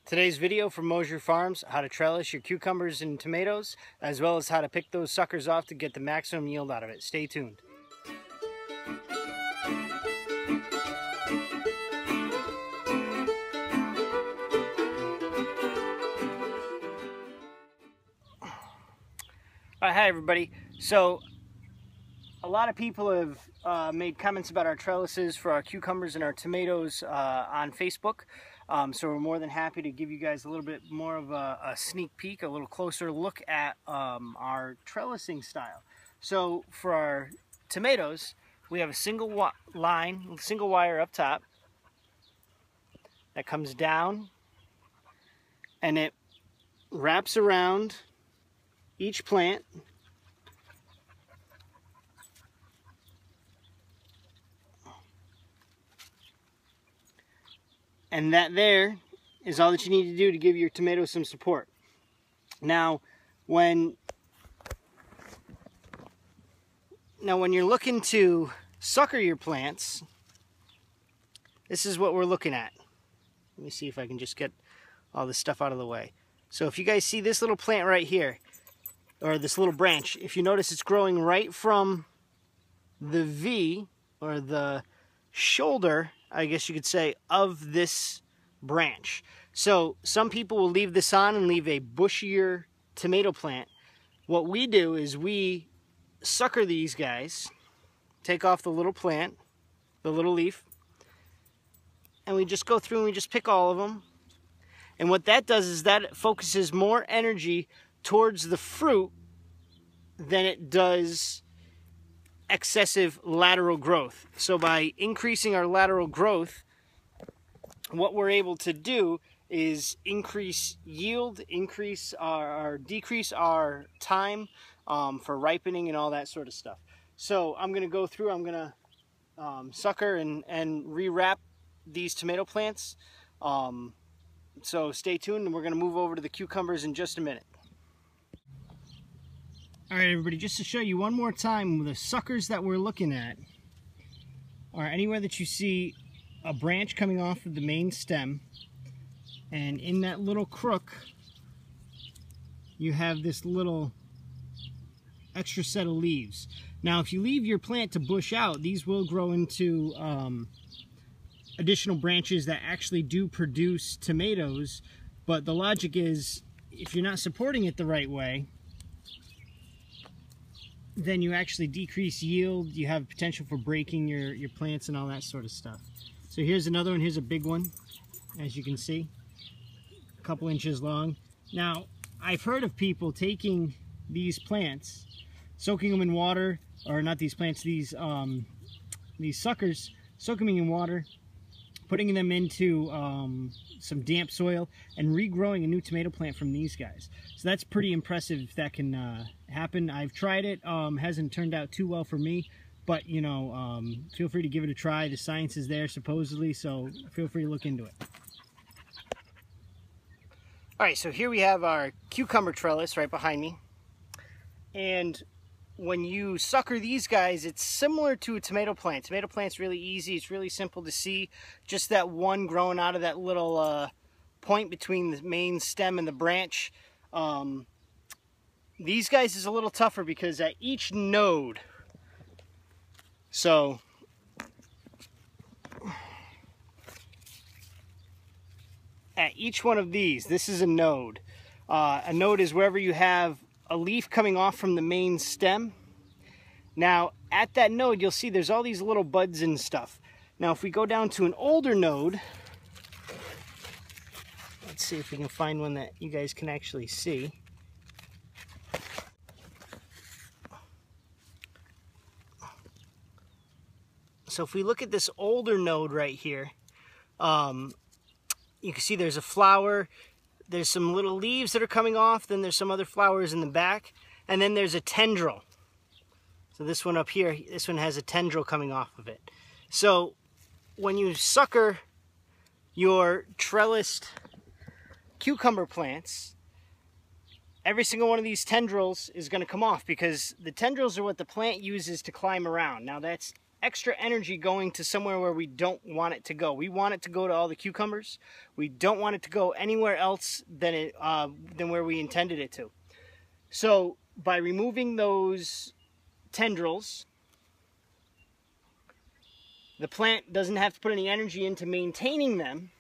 Today's video from Mosher Farms, how to trellis your cucumbers and tomatoes, as well as how to pick those suckers off to get the maximum yield out of it. Stay tuned. Hi everybody. So a lot of people have made comments about our trellises for our cucumbers and our tomatoes on Facebook. So we're more than happy to give you guys a little bit more of a sneak peek, a little closer look at our trellising style. So for our tomatoes, we have a single wire up top that comes down and it wraps around each plant. And that there is all that you need to do to give your tomatoes some support. Now, when you're looking to sucker your plants, this is what we're looking at. Let me see if I can just get all this stuff out of the way. So if you guys see this little plant right here, or this little branch, if you notice it's growing right from the V, or the shoulder, I guess you could say, of this branch. So some people will leave this on and leave a bushier tomato plant. What we do is we sucker these guys, take off the little plant, the little leaf, and we just go through and we just pick all of them. And what that does is that focuses more energy towards the fruit than it does excessive lateral growth. So by increasing our lateral growth, what we're able to do is increase yield, decrease our time for ripening and all that sort of stuff. So I'm going to go through, I'm going to sucker and rewrap these tomato plants. So stay tuned, and we're going to move over to the cucumbers in just a minute. Alright everybody, just to show you one more time, the suckers that we're looking at are anywhere that you see a branch coming off of the main stem, and in that little crook you have this little extra set of leaves. Now if you leave your plant to bush out, these will grow into additional branches that actually do produce tomatoes, but the logic is if you're not supporting it the right way, then you actually decrease yield. You have potential for breaking your plants and all that sort of stuff. So here's another one. Here's a big one, as you can see, a couple inches long. Now, I've heard of people taking these plants, soaking them in water, or not these plants, these suckers, soaking them in water, putting them into some damp soil, and regrowing a new tomato plant from these guys. So that's pretty impressive if that can happen. I've tried it, hasn't turned out too well for me, but you know, feel free to give it a try. The science is there supposedly, so feel free to look into it. Alright, so here we have our cucumber trellis right behind me, and when you sucker these guys, it's similar to a tomato plant. Tomato plant's really easy, it's really simple to see. Just that one growing out of that little point between the main stem and the branch. These guys is a little tougher because at each node, so at each one of these, this is a node. A node is wherever you have a leaf coming off from the main stem. Now at that node you'll see there's all these little buds and stuff. Now if we go down to an older node, let's see if we can find one that you guys can actually see. So if we look at this older node right here, you can see there's a flower. There's some little leaves that are coming off, then there's some other flowers in the back, and then there's a tendril. So this one up here, this one has a tendril coming off of it. So when you sucker your trellised cucumber plants, every single one of these tendrils is going to come off because the tendrils are what the plant uses to climb around. Now that's extra energy going to somewhere where we don't want it to go. We want it to go to all the cucumbers. We don't want it to go anywhere else than where we intended it to. So by removing those tendrils, the plant doesn't have to put any energy into maintaining them,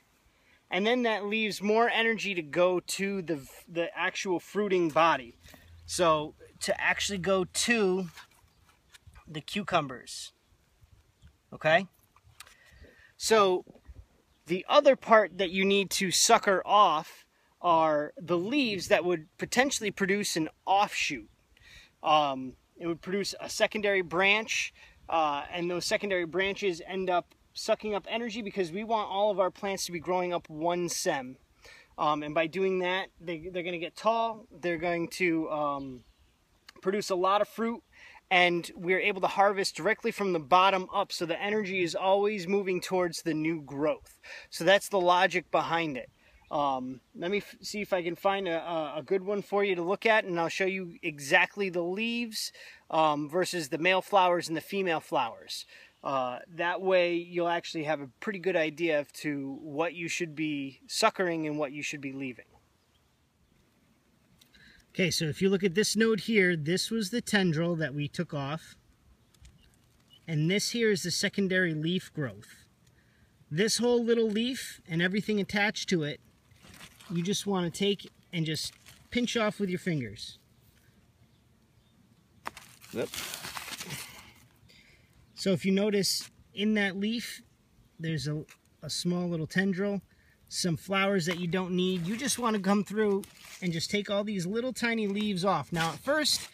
and then that leaves more energy to go to the actual fruiting body. So to actually go to the cucumbers. Okay? So the other part that you need to sucker off are the leaves that would potentially produce an offshoot. It would produce a secondary branch, and those secondary branches end up sucking up energy because we want all of our plants to be growing up one stem. And by doing that, they're going to get tall, they're going to produce a lot of fruit, and we're able to harvest directly from the bottom up, so the energy is always moving towards the new growth. So that's the logic behind it. Let me see if I can find a good one for you to look at, and I'll show you exactly the leaves versus the male flowers and the female flowers. That way you'll actually have a pretty good idea as to what you should be suckering and what you should be leaving. Okay, so if you look at this node here, this was the tendril that we took off, and this here is the secondary leaf growth. This whole little leaf and everything attached to it, you just want to take and just pinch off with your fingers. Whoop. So if you notice in that leaf, there's a small little tendril, some flowers that you don't need. You just want to come through and just take all these little tiny leaves off. Now at first,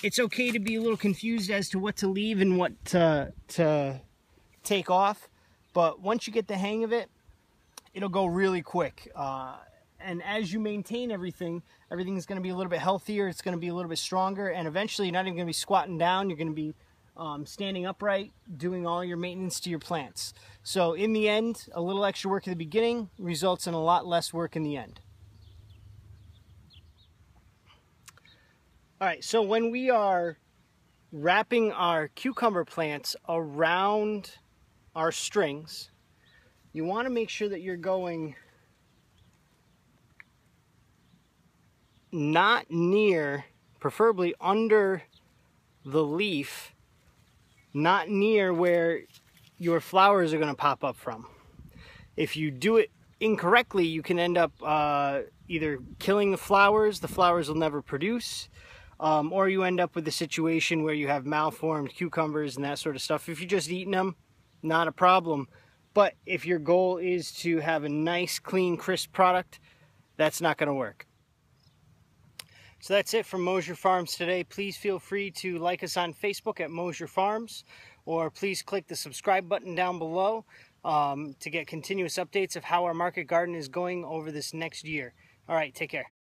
it's okay to be a little confused as to what to leave and what to take off. But once you get the hang of it, it'll go really quick. And as you maintain everything's going to be a little bit healthier. It's going to be a little bit stronger. And eventually, you're not even going to be squatting down. You're going to be standing upright, doing all your maintenance to your plants. So in the end, a little extra work at the beginning results in a lot less work in the end. All right, so when we are wrapping our cucumber plants around our strings, you want to make sure that you're going not near, preferably under the leaf, not near where your flowers are going to pop up from. If you do it incorrectly, you can end up either killing the flowers will never produce, or you end up with a situation where you have malformed cucumbers and that sort of stuff. If you're just eating them, not a problem. But if your goal is to have a nice, clean, crisp product, that's not going to work. So that's it from Mosher Farms today. Please feel free to like us on Facebook at Mosher Farms, or please click the subscribe button down below to get continuous updates of how our market garden is going over this next year. All right, take care.